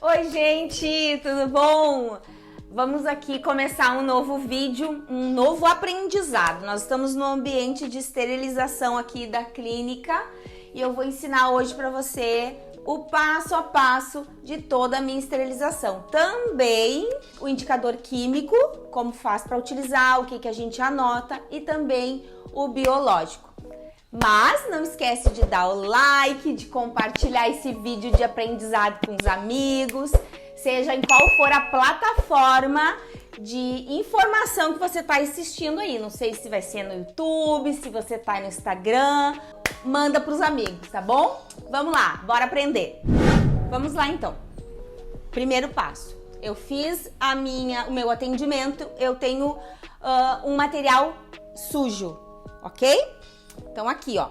Oi, gente, tudo bom? Vamos aqui começar um novo vídeo, um novo aprendizado. Nós estamos no ambiente de esterilização aqui da clínica e eu vou ensinar hoje para você o passo a passo de toda a minha esterilização. Também o indicador químico, como faz para utilizar, o que a gente anota e também o biológico. Mas não esquece de dar o like, de compartilhar esse vídeo de aprendizado com os amigos, seja em qual for a plataforma de informação que você está assistindo aí. Não sei se vai ser no YouTube, se você está no Instagram, manda para os amigos, tá bom? Vamos lá, bora aprender. Vamos lá então. Primeiro passo, eu fiz o meu atendimento, eu tenho um material sujo, ok? Então aqui, ó,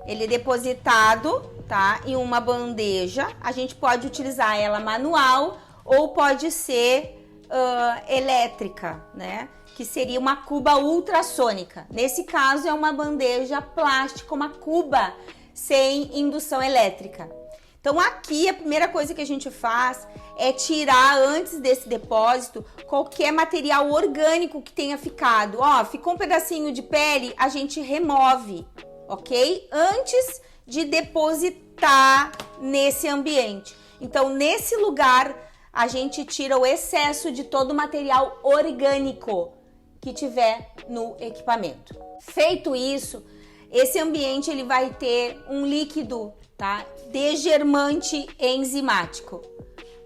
ele é depositado, tá, em uma bandeja. A gente pode utilizar ela manual ou pode ser elétrica, né, que seria uma cuba ultrassônica. Nesse caso é uma bandeja plástica, uma cuba sem indução elétrica. Então aqui a primeira coisa que a gente faz é tirar antes desse depósito qualquer material orgânico que tenha ficado. Ó, ficou um pedacinho de pele, a gente remove, ok? Antes de depositar nesse ambiente. Então nesse lugar a gente tira o excesso de todo o material orgânico que tiver no equipamento. Feito isso, esse ambiente ele vai ter um líquido, tá, desgermante enzimático.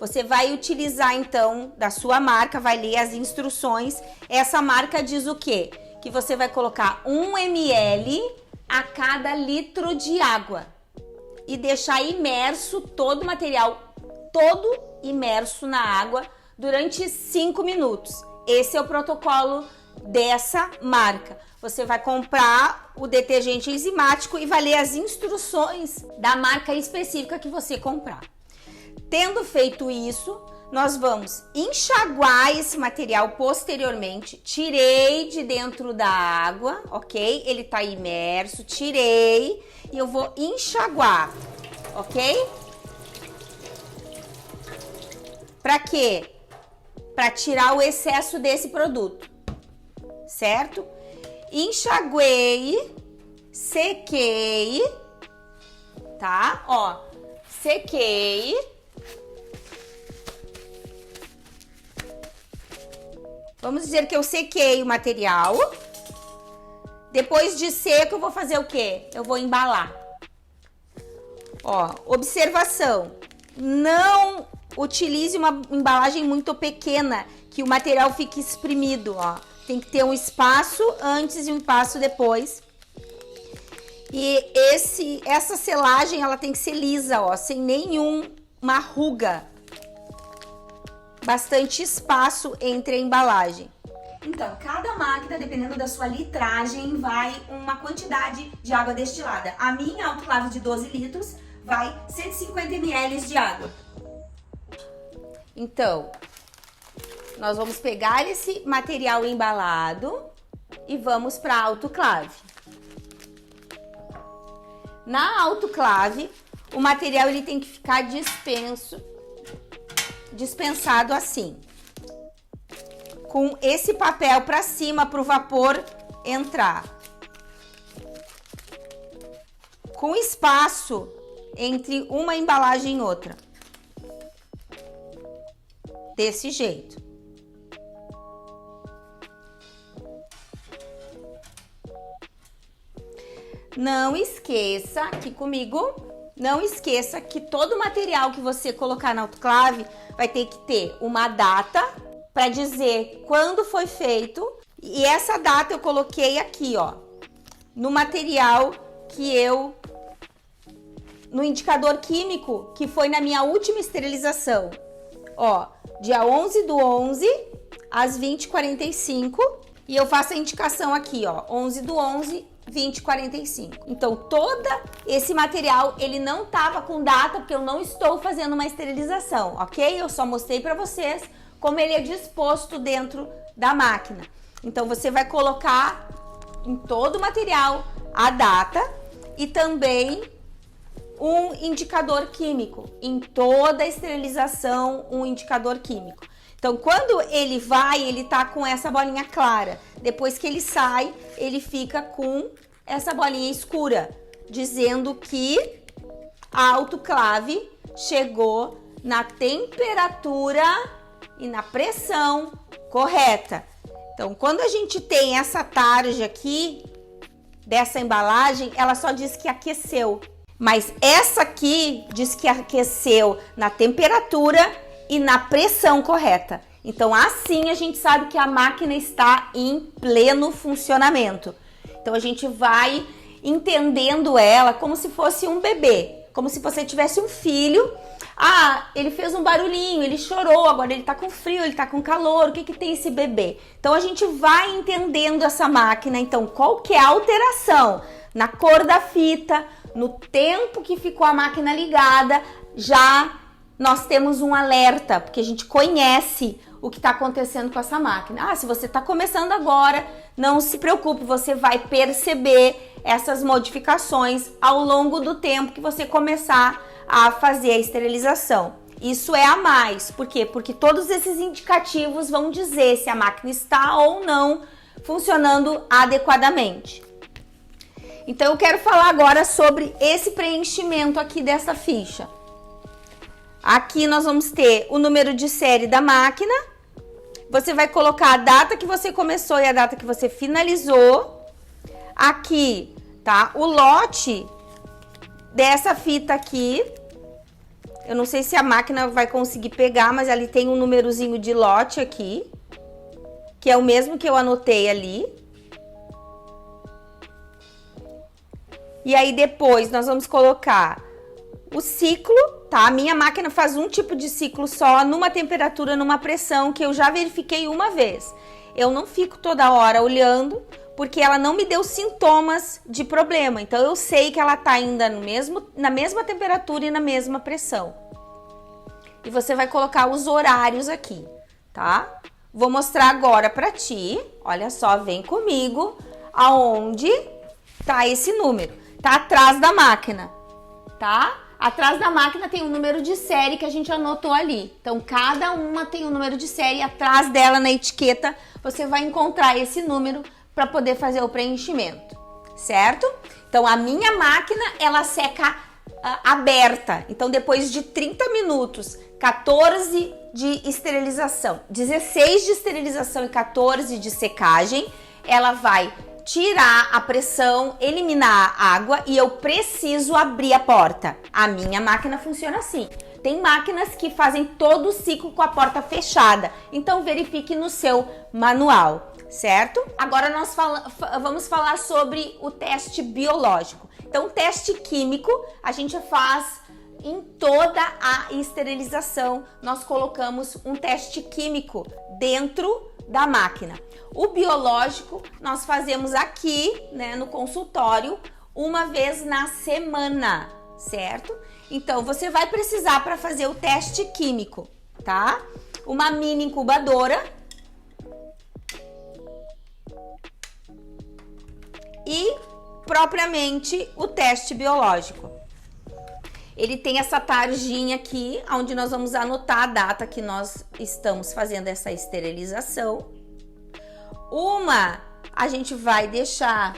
Você vai utilizar então da sua marca, vai ler as instruções. Essa marca diz o quê? Que você vai colocar 1 ml a cada litro de água e deixar imerso todo o material, todo imerso na água durante 5 minutos. Esse é o protocolo dessa marca. Você vai comprar o detergente enzimático e vai ler as instruções da marca específica que você comprar. Tendo feito isso, nós vamos enxaguar esse material posteriormente. Tirei de dentro da água, ok? Ele tá imerso, tirei e eu vou enxaguar, ok? Para quê? Para tirar o excesso desse produto, certo? Enxaguei, sequei, tá? Ó, sequei. Vamos dizer que eu sequei o material. Depois de seco, eu vou fazer o quê? Eu vou embalar. Ó, observação. Não utilize uma embalagem muito pequena, que o material fique espremido, ó. Tem que ter um espaço antes e um espaço depois. E essa selagem, ela tem que ser lisa, ó, sem nenhuma ruga. Bastante espaço entre a embalagem. Então, cada máquina, dependendo da sua litragem, vai uma quantidade de água destilada. A minha autoclave de 12 litros vai 150 ml de água. Então, nós vamos pegar esse material embalado e vamos para a autoclave. Na autoclave, o material ele tem que ficar dispensado assim, com esse papel para cima para o vapor entrar, com espaço entre uma embalagem e outra, desse jeito. Não esqueça aqui comigo, não esqueça que todo o material que você colocar na autoclave vai ter que ter uma data para dizer quando foi feito. E essa data eu coloquei aqui, ó, no material no indicador químico que foi na minha última esterilização. Ó, dia 11/11 às 20h45 e eu faço a indicação aqui, ó, 11/11 20h45. Então, todo esse material, ele não tava com data, porque eu não estou fazendo uma esterilização, ok? Eu só mostrei para vocês como ele é disposto dentro da máquina. Então, você vai colocar em todo o material a data e também um indicador químico. Em toda esterilização, um indicador químico. Então, quando ele vai, ele tá com essa bolinha clara. Depois que ele sai, ele fica com essa bolinha escura, dizendo que a autoclave chegou na temperatura e na pressão correta. Então, quando a gente tem essa tarja aqui, dessa embalagem, ela só diz que aqueceu. Mas essa aqui diz que aqueceu na temperatura e na pressão correta. Então, assim a gente sabe que a máquina está em pleno funcionamento. Então, a gente vai entendendo ela como se fosse um bebê, como se você tivesse um filho. Ah, ele fez um barulhinho, ele chorou, agora ele tá com frio, ele tá com calor, o que que tem esse bebê? Então, a gente vai entendendo essa máquina. Então, qual que é a alteração na cor da fita, no tempo que ficou a máquina ligada, já nós temos um alerta, porque a gente conhece o que está acontecendo com essa máquina. Ah, se você está começando agora, não se preocupe, você vai perceber essas modificações ao longo do tempo que você começar a fazer a esterilização. Isso é a mais. Por quê? Porque todos esses indicativos vão dizer se a máquina está ou não funcionando adequadamente. Então, eu quero falar agora sobre esse preenchimento aqui dessa ficha. Aqui nós vamos ter o número de série da máquina. Você vai colocar a data que você começou e a data que você finalizou. Aqui, tá? O lote dessa fita aqui. Eu não sei se a máquina vai conseguir pegar, mas ali tem um númerozinho de lote aqui, que é o mesmo que eu anotei ali. E aí depois nós vamos colocar o ciclo, tá? A minha máquina faz um tipo de ciclo só, numa temperatura, numa pressão, que eu já verifiquei uma vez. Eu não fico toda hora olhando, porque ela não me deu sintomas de problema. Então, eu sei que ela tá ainda na mesma temperatura e na mesma pressão. E você vai colocar os horários aqui, tá? Vou mostrar agora pra ti. Olha só, vem comigo, aonde tá esse número. Tá atrás da máquina, tá? Atrás da máquina tem um número de série que a gente anotou ali. Então, cada uma tem um número de série. Atrás dela, na etiqueta, você vai encontrar esse número para poder fazer o preenchimento, certo? Então, a minha máquina, ela seca aberta. Então, depois de 30 minutos, 14 de esterilização, 16 de esterilização e 14 de secagem, ela vai tirar a pressão, eliminar a água e eu preciso abrir a porta. A minha máquina funciona assim. Tem máquinas que fazem todo o ciclo com a porta fechada, então verifique no seu manual, certo? Agora nós vamos falar sobre o teste biológico. Então, o teste químico a gente faz em toda a esterilização. Nós colocamos um teste químico dentro da máquina. O biológico nós fazemos aqui, né, no consultório, uma vez na semana, certo? Então, você vai precisar para fazer o teste químico, tá? Uma mini incubadora e propriamente o teste biológico. Ele tem essa tarjinha aqui, onde nós vamos anotar a data que nós estamos fazendo essa esterilização. Uma a gente vai deixar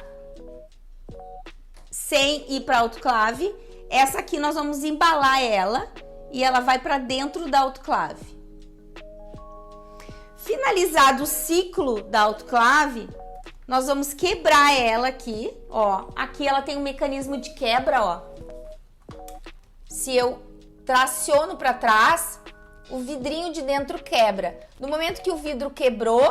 sem ir para a autoclave. Essa aqui nós vamos embalar ela e ela vai para dentro da autoclave. Finalizado o ciclo da autoclave, nós vamos quebrar ela aqui, ó. Aqui ela tem um mecanismo de quebra, ó. Se eu traciono para trás, o vidrinho de dentro quebra. No momento que o vidro quebrou,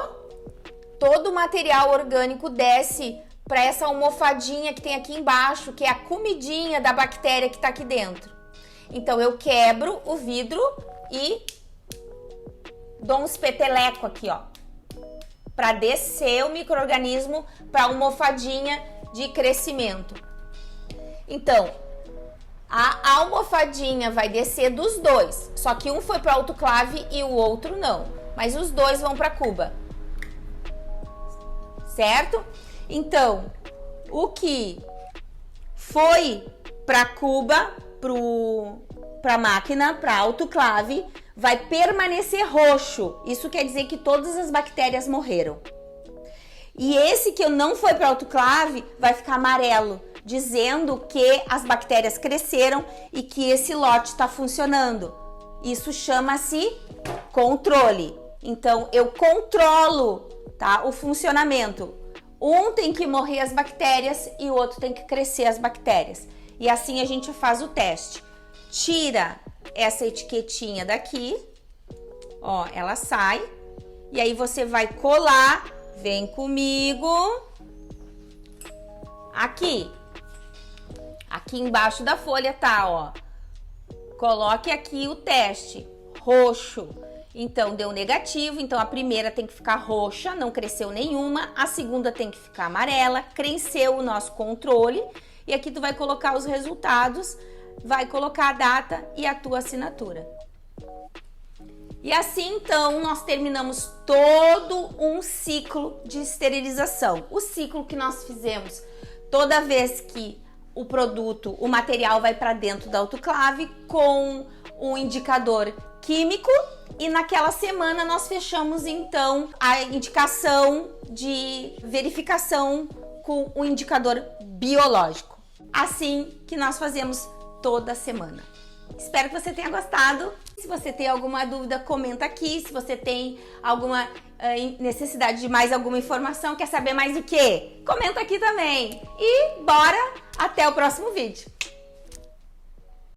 todo o material orgânico desce para essa almofadinha que tem aqui embaixo, que é a comidinha da bactéria que está aqui dentro. Então, eu quebro o vidro e dou uns peteleco aqui, ó, para descer o micro-organismo para a almofadinha de crescimento. Então, a almofadinha vai descer dos dois, só que um foi para a autoclave e o outro não, mas os dois vão para a cuba, certo? Então, o que foi para a cuba para a máquina, para a autoclave, vai permanecer roxo. Isso quer dizer que todas as bactérias morreram. E esse que não foi para a autoclave vai ficar amarelo, dizendo que as bactérias cresceram e que esse lote está funcionando. Isso chama-se controle. Então, eu controlo, tá, o funcionamento. Um tem que morrer as bactérias e o outro tem que crescer as bactérias. E assim a gente faz o teste. Tira essa etiquetinha daqui, ó, ela sai. E aí você vai colar, vem comigo, aqui embaixo da folha tá, ó. Coloque aqui o teste, roxo. Então, deu negativo, então a primeira tem que ficar roxa, não cresceu nenhuma. A segunda tem que ficar amarela, cresceu o nosso controle. E aqui tu vai colocar os resultados, vai colocar a data e a tua assinatura. E assim, então, nós terminamos todo um ciclo de esterilização. O ciclo que nós fizemos toda vez que o produto, o material vai para dentro da autoclave com um indicador químico. E naquela semana nós fechamos então a indicação de verificação com o indicador biológico. Assim que nós fazemos toda semana. Espero que você tenha gostado. Se você tem alguma dúvida, comenta aqui. Se você tem alguma necessidade de mais alguma informação, quer saber mais o quê? Comenta aqui também. E bora até o próximo vídeo.